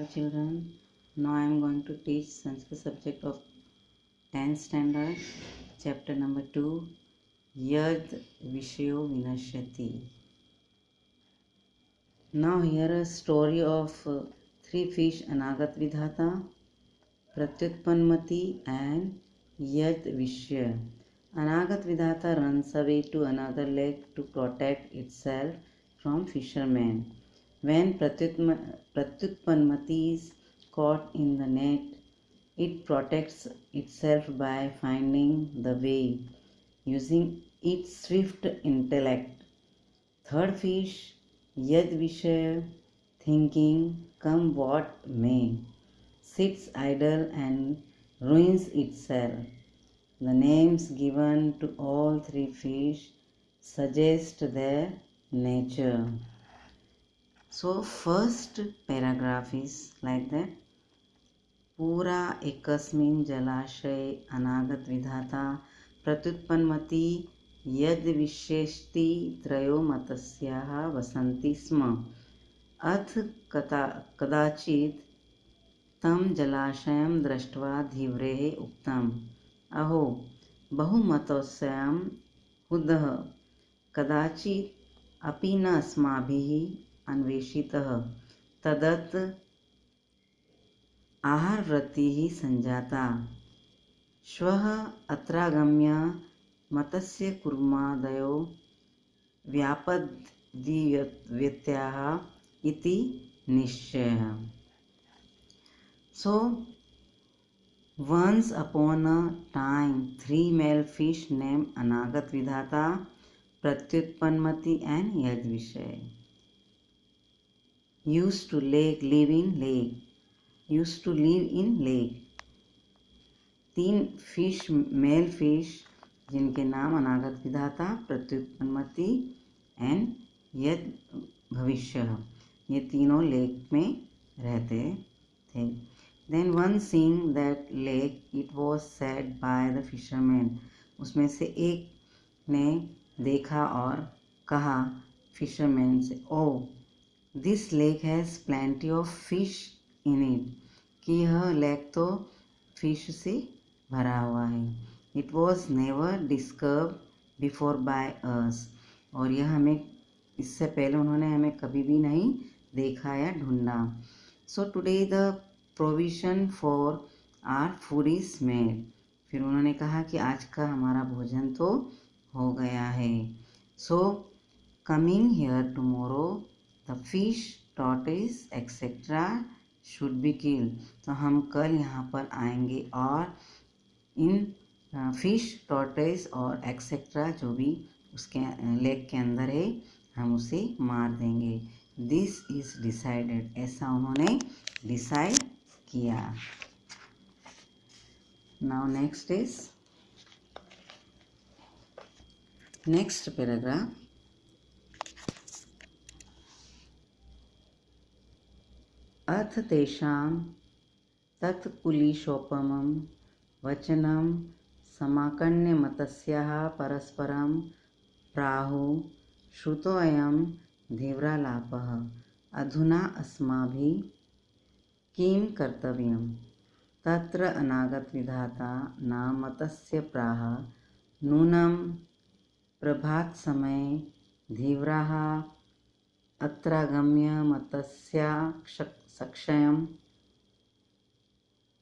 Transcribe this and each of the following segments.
Hello children, now I am going to teach Sanskrit subject of 10th standard, chapter number 2, Yad Vishayo Vinashyati. Now here a story of three fish, Anagat Vidhata, Pratyutpanmati and Yad Vishya. Anagat Vidhata runs away to another lake to protect itself from fishermen. When Pratyutpanmati is caught in the net, it protects itself by finding the way, using its swift intellect. Third fish, Yad Vishaya, thinking, come what may, sits idle and ruins itself. The names given to all three fish suggest their nature. So first paragraph is like that. पूरा एकस्मिन् जलाशये अनागत विधाता प्रत्युत्पन्नमति यद् विशेषति त्रयो मत्स्याः वसन्ति स्म। अथ कदाचित् तं जलाशयं दृष्ट्वा धीव्रेः उक्तम्, अहो बहुमत्स्यां हुदः कदाचित् अपि न अस्माभिः अन्वेषितः। तदत् आहारवृत्तिः संजाता। श्वः अत्रागम्य मत्स्यकूर्मादयो व्यापद्येत्याः इति निश्चयः। So once upon a time, three male fish named Anagat Vidhata, Pratyutpanmati and Yad Vishaya used to live in lake. तीन फिश, मेल फिश जिनके नाम अनागत विधाता, प्रत्युत्पन्नमति एंड यद भविष्य, ये तीनों लेक में रहते थे. Then one seeing that lake, it was said by the fishermen, उसमें से एक ने देखा और कहा fishermen से, oh this lake has plenty of fish in it, कि यह लेक तो फिश से भरा हुआ है. It was never discovered before by us, और यह हमें इससे पहले उन्होंने हमें कभी भी नहीं देखा या ढूंढा. So today the provision for our food is made. फिर उन्होंने कहा कि आज का हमारा भोजन तो हो गया है. So coming here tomorrow, the fish, tortoise, etc. should be killed. तो हम कल यहाँ पर आएंगे और इन फिश, टॉर्टोइस और एक्सेट्रा जो भी उसके लेक के अंदर है, हम उसे मार देंगे. दिस इज डिसाइडेड, ऐसा उन्होंने डिसाइड किया. Now next is next paragraph. अथ तेषां तत्कुलीशोपमं वचनं समाकर्ण्य मत्स्याः परस्परं प्राहुः, श्रुतोऽयं धीव्रालापः, अधुना अस्माभिः किं कर्तव्यं. तत्र अनागत विधाता नाम मत्स्यप्राह, नूनं प्रभातसमये धीव्राः अत्रागम्य मत्स्याक्षयं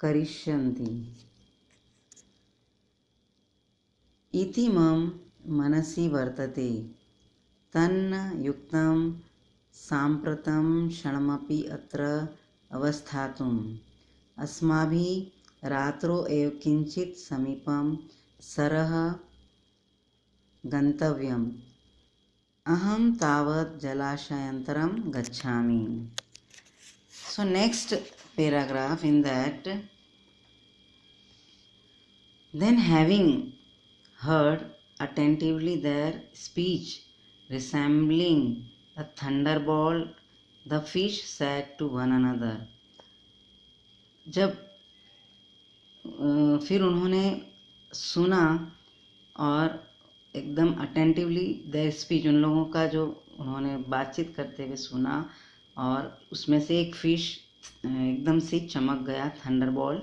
करिष्यन्ति इति मम मनसि वर्तते. तन्न युक्तं साम्प्रतं क्षणमपि अत्र अवस्थातुम्. अस्माभिः रात्रौ एव किञ्चित् समीपं सरः गन्तव्यम्. अहं तावत् जलाशयान्तरं गच्छामि. So next paragraph in that, then having heard attentively their speech resembling a thunderbolt, the fish said to one another. जब फिर उन्होंने सुना और एकदम अटेंटिवली देयर स्पीच, उन लोगों का जो उन्होंने बातचीत करते हुए सुना, और उसमें से एक फिश एकदम से चमक गया, थंडरबोल्ट,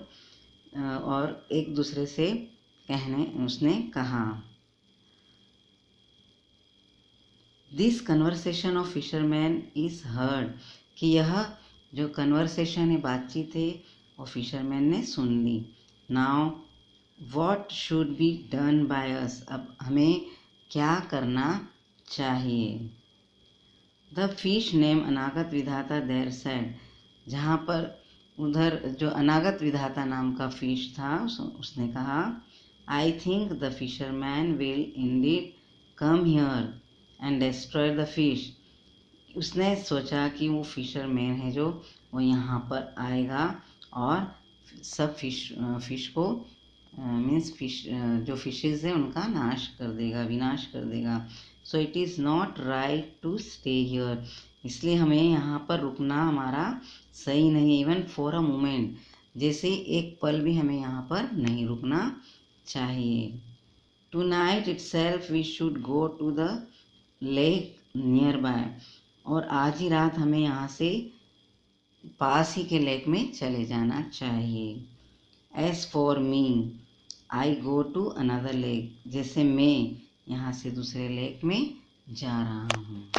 और एक दूसरे से उसने कहा, this conversation of fisherman is heard, कि यह जो कन्वर्सेशन है, बातचीत है, वो फिशरमैन ने सुन ली। Now what should be done by us, अब हमें क्या करना चाहिए। द फिश नेम अनागत विधाता देयर सेड, जहाँ पर उधर जो अनागत विधाता नाम का फिश था, उसने कहा, I think the fisherman will Indeed come here and destroy the fish. उसने सोचा कि वो फिशरमैन है जो वो यहाँ पर आएगा और सब फिश को मीन्स फिश जो फिशेज है उनका नाश कर देगा, विनाश कर देगा। So it is not right to stay here, इसलिए हमें यहाँ पर रुकना हमारा सही नहीं, इवन फॉर अ मोमेंट, जैसे एक पल भी हमें यहाँ पर नहीं रुकना चाहिए। Tonight itself we should go to the lake nearby, और आज ही रात हमें यहाँ से पास ही के लेक में चले जाना चाहिए। As for me I go to another lake, जैसे मैं यहाँ से दूसरे लेक में जा रहा हूँ।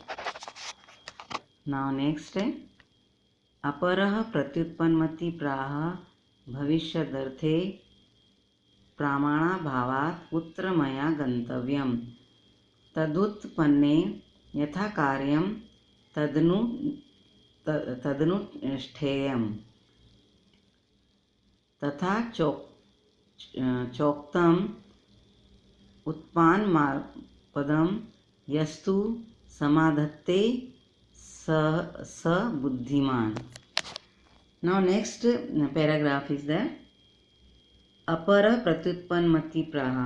नाउ नेक्स्ट है, अपरः प्रत्युत्पन्नमति प्राह भविष्यदर्थे प्रामाणाभावात् कुत्र मया गन्तव्यम्, तदुत्पन्ने यथा कार्यं तदनुष्ठेयम्, तथा चोक्तम् उत्पान्नपदं यस्तु समाधत्ते स बुद्धिमान। Now next paragraph is that अपर प्रत्युत्पन्नमति प्राह,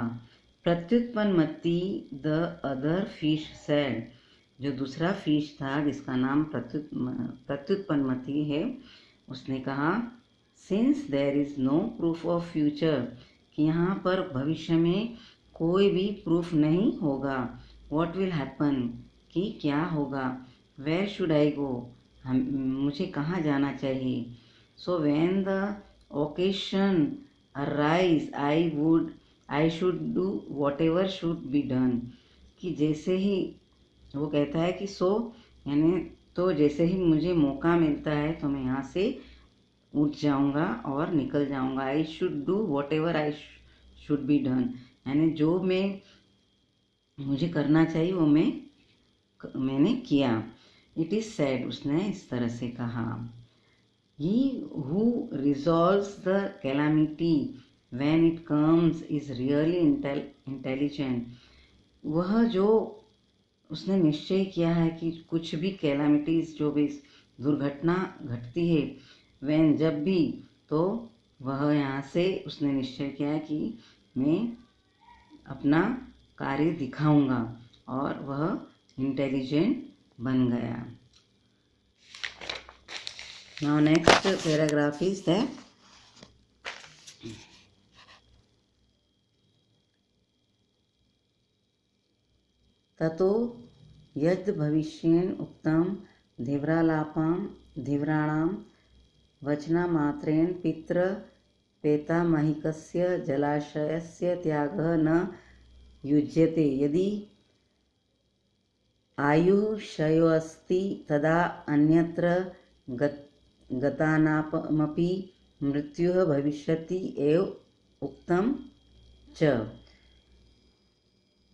Pratyutpannamati the other fish said, जो दूसरा फिश था जिसका नाम प्रत्युत्पन्नमति है, उसने कहा, since there is no proof of future, कि यहाँ पर भविष्य में कोई भी प्रूफ नहीं होगा, व्हाट विल हैपन, कि क्या होगा, वेयर शुड आई गो, मुझे कहाँ जाना चाहिए, so when the occasion arise I should do what ever should be done, कि जैसे ही वो कहता है कि सो यानी तो जैसे ही मुझे मौका मिलता है तो मैं यहाँ से उठ जाऊँगा और निकल जाऊँगा। I should do what ever I should be done, यानी जो मुझे करना चाहिए वो मैंने किया। इट इज़ सैड, उसने इस तरह से कहा, he who resolves the calamity when it comes is really intelligent, वह जो उसने निश्चय किया है कि कुछ भी कैलामिटीज, जो भी दुर्घटना घटती है, वैन जब भी, तो वह यहाँ से उसने निश्चय किया है कि मैं अपना कार्य दिखाऊंगा, और वह इंटेलिजेंट बन गया। Now next paragraph is that ततो यद् भविष्येन उक्तं धीव्राणां वचनामात्रेण पितृपेतामहिकस्य जलाशयस्य त्यागः न युज्यते, यदि आयुषयोऽस्ति तदा अन्यत्र गतानामपि मृत्युः भविष्यति एव उक्तं च।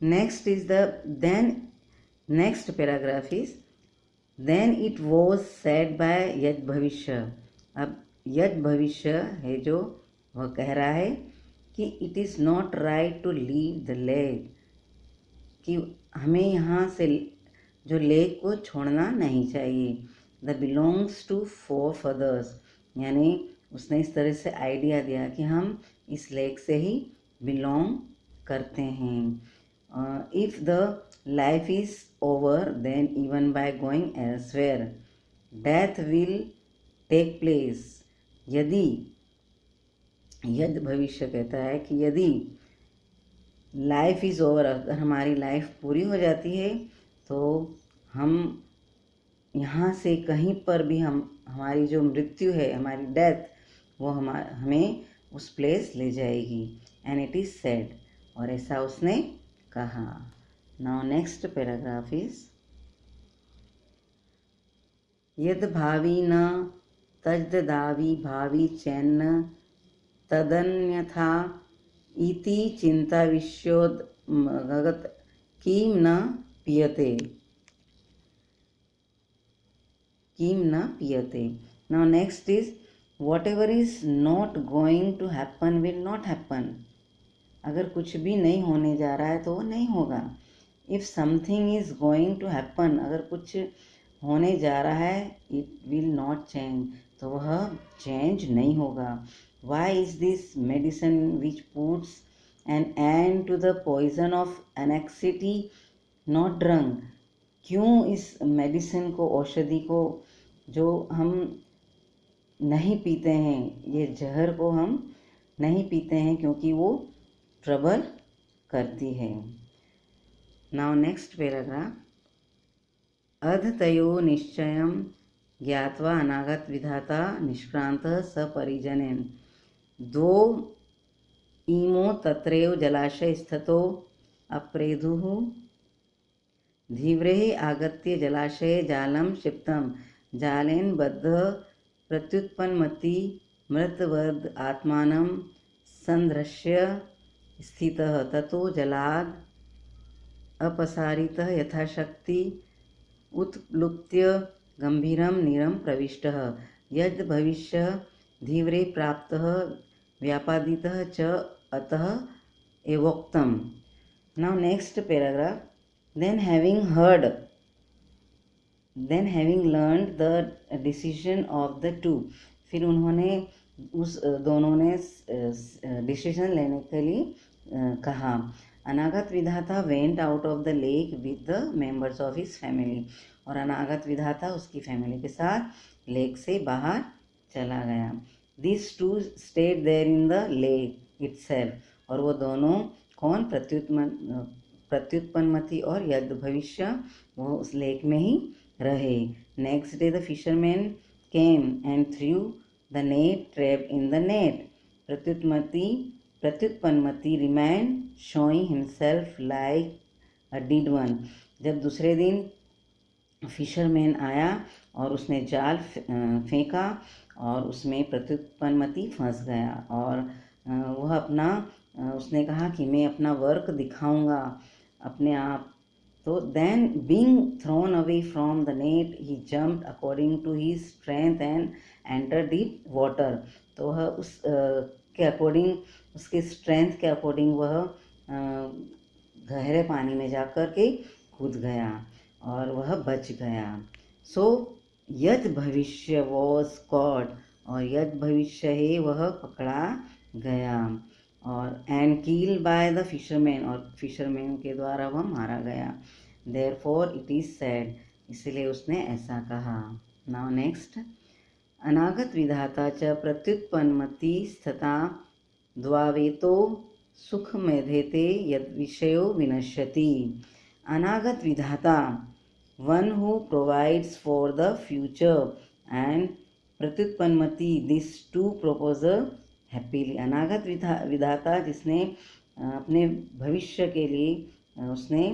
Next is next paragraph is then it was said by यद भविष्य। अब यद भविष्य है जो वह कह रहा है कि it is not right to leave the lake, कि हमें यहाँ से जो लेक को छोड़ना नहीं चाहिए। The belongs to four father's, यानी उसने इस तरह से आइडिया दिया कि हम इस लेक से ही बिलोंग करते हैं। If the life is over, then even by going elsewhere, death will take place. यदि यद भविष्य कहता है कि यदि लाइफ इज़ ओवर, अगर हमारी लाइफ पूरी हो जाती है तो हम यहाँ से कहीं पर भी हमारी जो मृत्यु है, हमारी डेथ, वो हमें उस प्लेस ले जाएगी। एंड इट इज़ सेड, और ऐसा उसने कहा। नाउ नेक्स्ट पैराग्राफ इज यद भावी न तज्दावी भावी चैन्न तदन्यथा इति चिंता विश्योदगत किम न पियते किम न पियते। Now next is whatever is not going to happen will not happen। अगर कुछ भी नहीं होने जा रहा है तो वो नहीं होगा। if something is going to happen, अगर कुछ होने जा रहा है, it will not change, तो वह चेंज नहीं होगा। why is this medicine which puts an end to the poison of anxiety not drunk? क्यों इस मेडिसिन को, औषधि को जो हम नहीं पीते हैं, ये जहर को हम नहीं पीते हैं क्योंकि वो ट्रबल करती है। नाउ नेक्स्ट पैराग्राफ, अधतयो निश्चयं ज्ञात्वा अनागत विधाता निष्क्रांत सपरिजनेन द्वौ इमो तत्रैव जलाशय स्थितो अप्रेधुः धीव्रेः आगत्य जलाशये जालं क्षिप्तं जालेन बद्ध प्रत्युत्पन्नमति मृतवद आत्मानं संदृश्य स्थितः ततो जलाद अपसारितः यथाशक्ति उत्प्लुत्य गंभीरं नीरं प्रविष्टः यद् भविष्य धीव्रे प्राप्तः व्यापादितः च अतः एवोक्तम्। Now next paragraph, then having learned the decision of the two, फिर उन्होंने उस दोनों ने डिसीजन लेने के लिए कहा। अनागत विधाता went out of the lake with the members of his family, और अनागत विधाता उसकी फैमिली के साथ लेक से बाहर चला गया। This to stayed there in the lake itself, और वो दोनों कौन, प्रत्युत्पन्नमति और यद् भविष्य, वो उस लेक में ही रहे। Next day the fisherman came and threw the net trapped in the net. Pratyutpannamati remain showing himself like a dead one. जब दूसरे दिन फिशरमैन आया और उसने जाल फेंका और उसमें प्रत्युत्पन्नमति फंस गया, और वह उसने कहा कि मैं अपना वर्क दिखाऊंगा अपने आप। तो then being thrown away from the net he jumped according to his strength and enter deep water. तो वह के अकॉर्डिंग, उसके स्ट्रेंथ के अकॉर्डिंग वह गहरे पानी में जाकर के कूद गया और वह बच गया। सो यद् भविष्य वॉज कॉट, और यद् भविष्य है वह पकड़ा गया, और एंड कील बाय द फिशरमैन, और फिशरमैन के द्वारा वह मारा गया। देयरफॉर इट इज सेड, इसलिए उसने ऐसा कहा। नाउ नेक्स्ट, अनागत विधाता च प्रत्युत्पन्नमति स्थिता द्वावेतो सुख मेधेते यद विषयो विनश्यति। Anagata Vidhata, one who provides for the future, and Pratyutpannamati, this to proposal happily. Anagata Vidhata जिसने अपने भविष्य के लिए उसने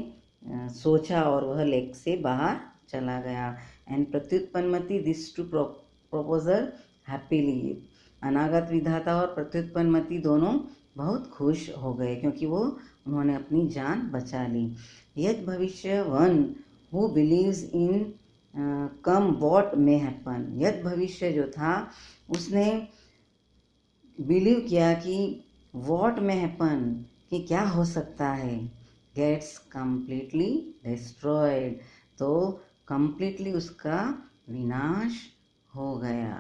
सोचा और वह लेक से बाहर चला गया। And Pratyutpannamati, this to proposal happily. Anagata Vidhata और प्रत्युत्पन्नमति दोनों बहुत खुश हो गए क्योंकि उन्होंने अपनी जान बचा ली। यद भविष्य, one who believes in come what may happen. यद भविष्य जो था उसने बिलीव किया कि वॉट में हैपन, कि क्या हो सकता है, गेट्स कम्प्लीटली डिस्ट्रॉयड, तो कम्प्लीटली उसका विनाश हो गया।